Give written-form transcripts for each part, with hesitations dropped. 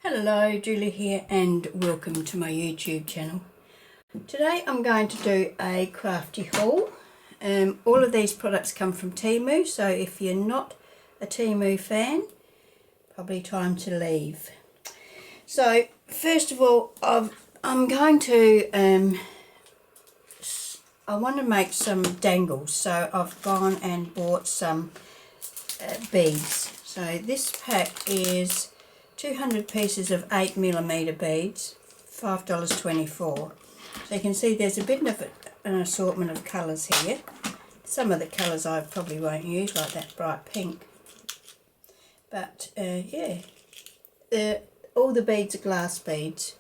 Hello, Julie here and welcome to my YouTube channel. Today I'm going to do a crafty haul. All of these products come from Temu, so if you're not a Temu fan, probably time to leave. So first of all, I'm going to, I want to make some dangles, so I've gone and bought some beads. So this pack is 200 pieces of 8mm beads, $5.24. So you can see there's a bit of an assortment of colours here. Some of the colours I probably won't use, like that bright pink. But yeah, all the beads are glass beads.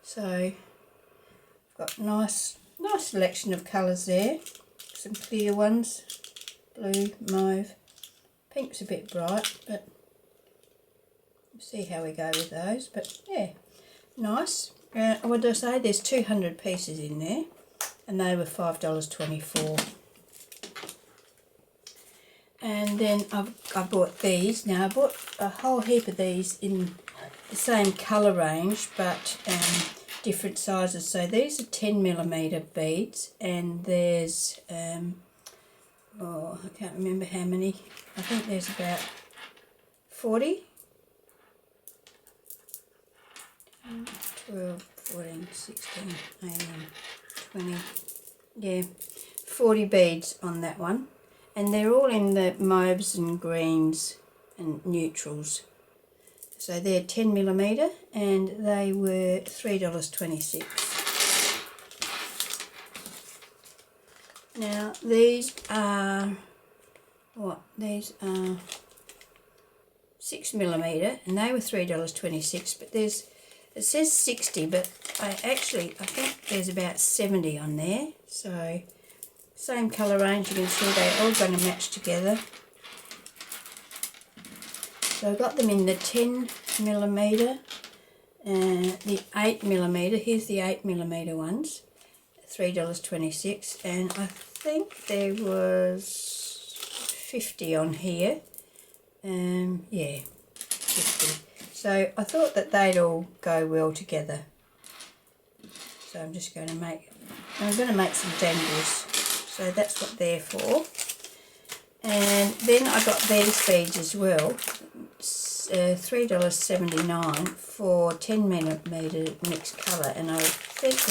So I've got nice selection of colours there. Some clear ones, blue, mauve. Pink's a bit bright, but see how we go with those. But yeah, nice. What did I say? There's 200 pieces in there, and they were $5.24. And then I bought these. Now I bought a whole heap of these in the same colour range, but different sizes. So these are 10mm beads, and there's oh, I can't remember how many. I think there's about 40. 12, 14, 16, 18, 20, yeah, 40 beads on that one, and they're all in the mauves and greens and neutrals. So they're 10mm and they were $3.26. Now these are these are 6mm and they were $3.26, but it says 60, but I think there's about 70 on there. So same colour range, you can see they're all going to match together. So I got them in the 10mm and the 8mm. Here's the 8mm ones, $3.26, and I think there was 50 on here. Yeah, 50. So I thought that they'd all go well together. So I'm just going to make some dangles. So that's what they're for. And then I got these beads as well. It's $3.79 for 10mm mixed colour. And I think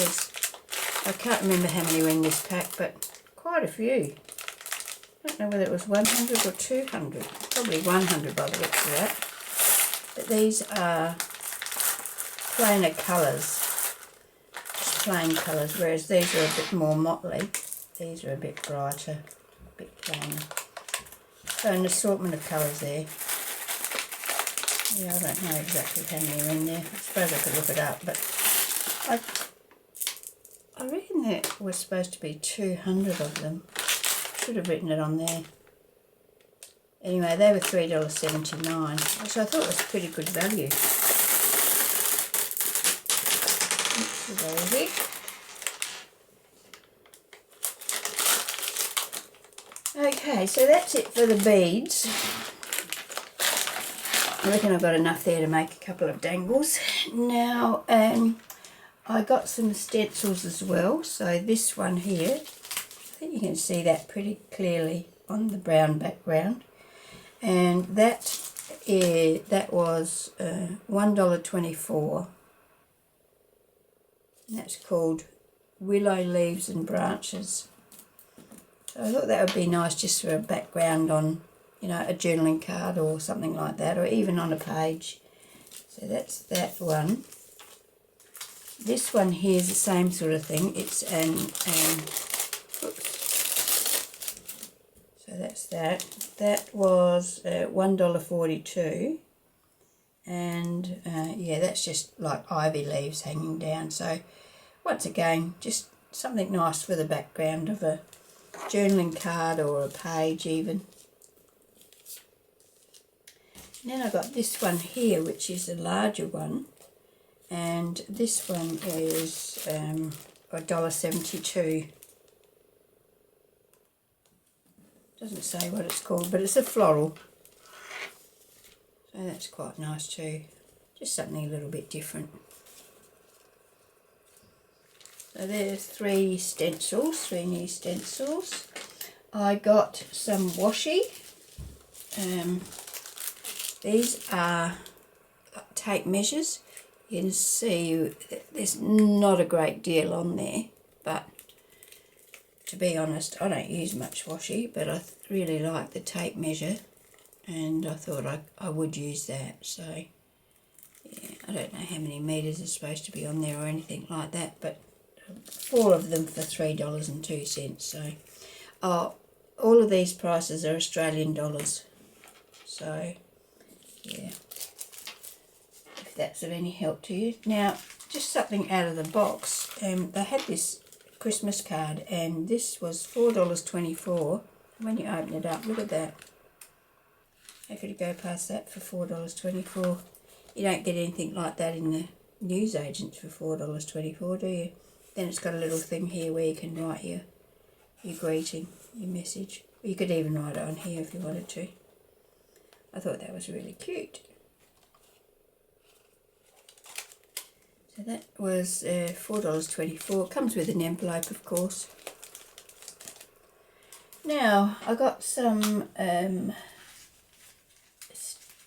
I can't remember how many were in this pack, but quite a few. I don't know whether it was 100 or 200. Probably 100 by the looks of that. But these are plainer colours, just plain colours, whereas these are a bit more motley. These are a bit brighter, a bit plainer. So an assortment of colours there. Yeah, I don't know exactly how many are in there. I suppose I could look it up, but I reckon there was supposed to be 200 of them. Should have written it on there. Anyway, they were $3.79, which I thought was pretty good value. Okay, so that's it for the beads. I reckon I've got enough there to make a couple of dangles. Now, I got some stencils as well. So this one here, I think you can see that pretty clearly on the brown background. And that was $1.24, and that's called Willow Leaves and Branches. So I thought that would be nice just for a background on, you know, a journaling card or something like that, or even on a page. So that's that one. This one here is the same sort of thing. It's so that's that. That was $1.42, and yeah, that's just like ivy leaves hanging down. So once again, just something nice for the background of a journaling card or a page even. And then I got this one here, which is a larger one, and this one is $1.72. Doesn't say what it's called, but it's a floral. So that's quite nice too. just something a little bit different. So there's three new stencils. I got some washi. These are tape measures. You can see there's not a great deal on there, but to be honest, I don't use much washi, but I really like the tape measure, and I thought I would use that. So yeah, I don't know how many metres are supposed to be on there or anything like that, but 4 of them for $3.02. So all of these prices are Australian dollars. So yeah, if that's of any help to you. Now, just something out of the box. They had this Christmas card, and this was $4.24. When you open it up, look at that. How could you go past that for $4.24? You don't get anything like that in the newsagents for $4.24, do you? Then it's got a little thing here where you can write your greeting, your message. You could even write it on here if you wanted to. I thought that was really cute. So that was $4.24. Comes with an envelope, of course. Now, I got some,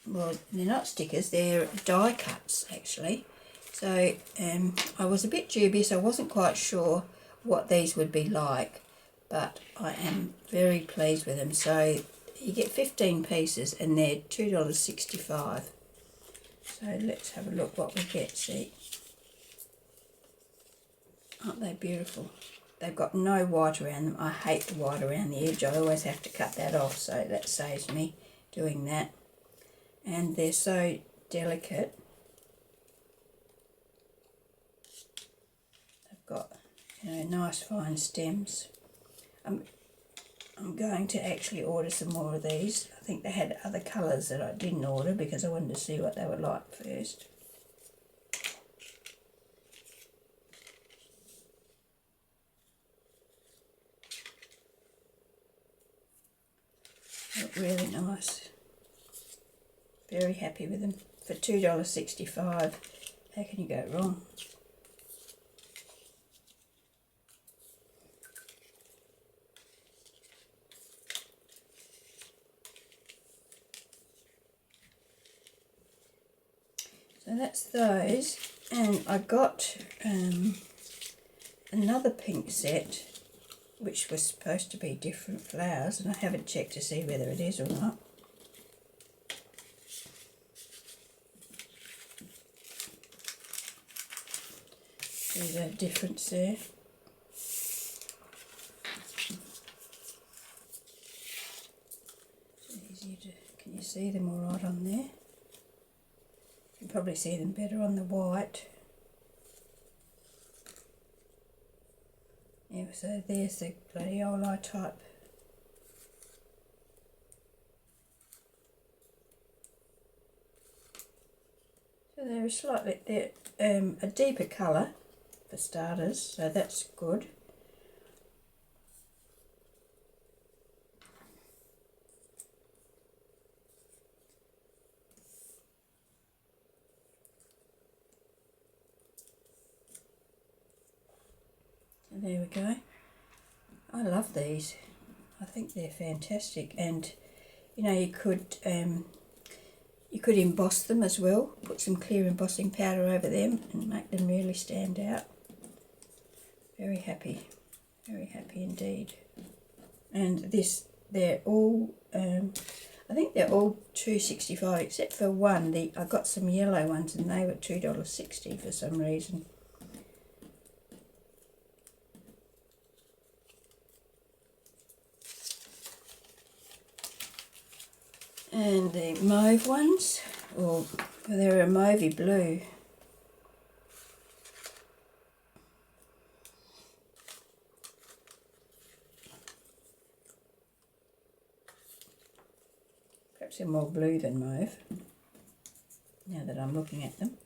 well, they're not stickers, they're die cuts, actually. So I was a bit dubious. I wasn't quite sure what these would be like, but I am very pleased with them. So you get 15 pieces, and they're $2.65. So let's have a look what we get. See, aren't they beautiful? They've got no white around them. I hate the white around the edge. I always have to cut that off, so that saves me doing that. And they're so delicate. They've got, you know, nice fine stems. I'm going to actually order some more of these. I think they had other colours that I didn't order because I wanted to see what they were like first. Look really nice. Very happy with them. For $2.65, how can you go wrong? So that's those, and I got another pink set, which was supposed to be different flowers, and I haven't checked to see whether it is or not. There's a difference there. Easy to, can you see them all right on there? You can probably see them better on the white. Yeah, so there's the gladioli type. So they're slightly, they're a deeper colour for starters, so that's good. So there we go. I love these. I think they're fantastic, and you know, you could emboss them as well. Put some clear embossing powder over them and make them really stand out. Very happy indeed. And this, they're all, I think they're all $2.65 except for one. I got some yellow ones and they were $2.60 for some reason. And the mauve ones, or they're a mauvey blue. Perhaps they're more blue than mauve, now that I'm looking at them.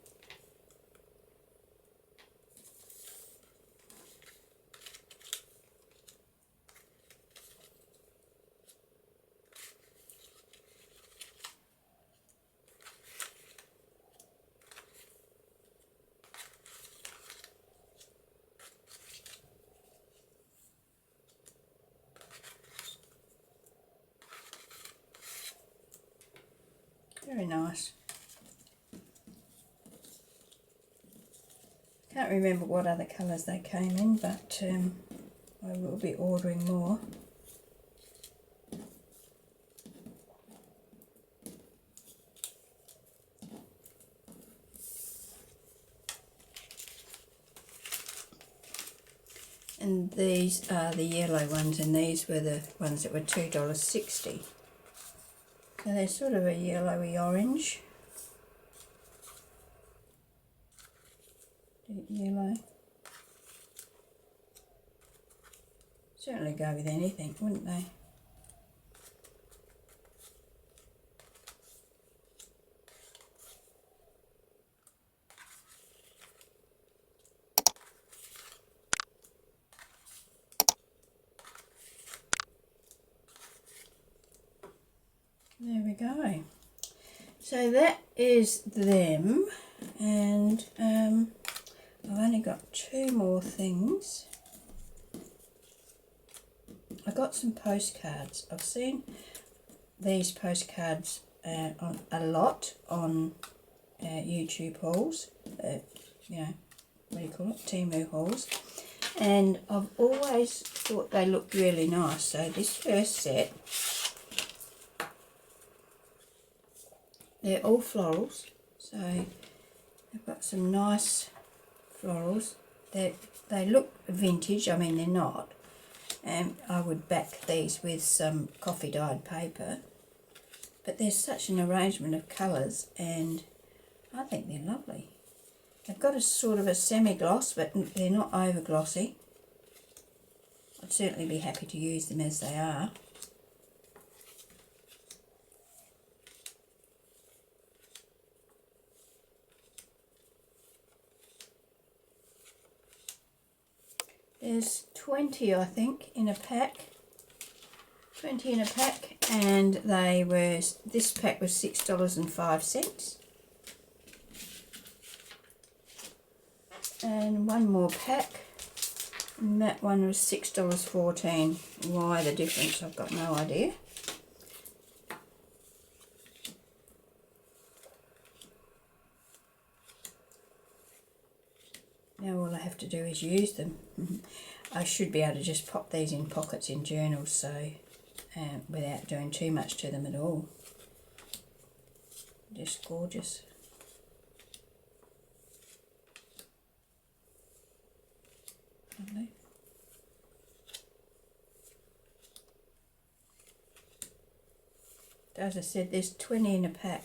Very nice. Can't remember what other colours they came in, but I will be ordering more. And these are the yellow ones, and these were the ones that were $2.60. So they're sort of a yellowy orange. Deep yellow. Certainly go with anything, wouldn't they? There we go. So that is them, and I've only got 2 more things. I got some postcards. I've seen these postcards on a lot on YouTube hauls, you know, what do you call it, Temu hauls, and I've always thought they looked really nice. So this first set, they're all florals, so they've got some nice florals. They look vintage, I mean they're not, and I would back these with some coffee dyed paper, but there's such an arrangement of colours and I think they're lovely. They've got a sort of a semi-gloss, but they're not over glossy. I'd certainly be happy to use them as they are. There's 20, I think, in a pack. 20 in a pack, and they were, this pack was $6.05. And one more pack, and that one was $6.14. Why the difference, I've got no idea. Now all I have to do is use them. I should be able to just pop these in pockets in journals, so without doing too much to them at all. Just gorgeous. Lovely. As I said, there's 20 in a pack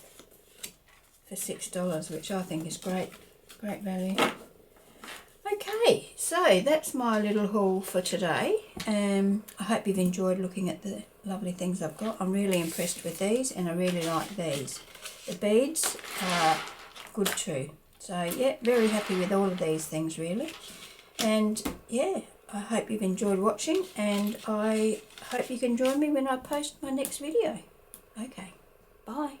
for $6, which I think is great value. Okay, so that's my little haul for today. I hope you've enjoyed looking at the lovely things I've got. I'm really impressed with these, and I really like these. The beads are good too. So yeah, very happy with all of these things really. And yeah, I hope you've enjoyed watching, and I hope you can join me when I post my next video. Okay, bye.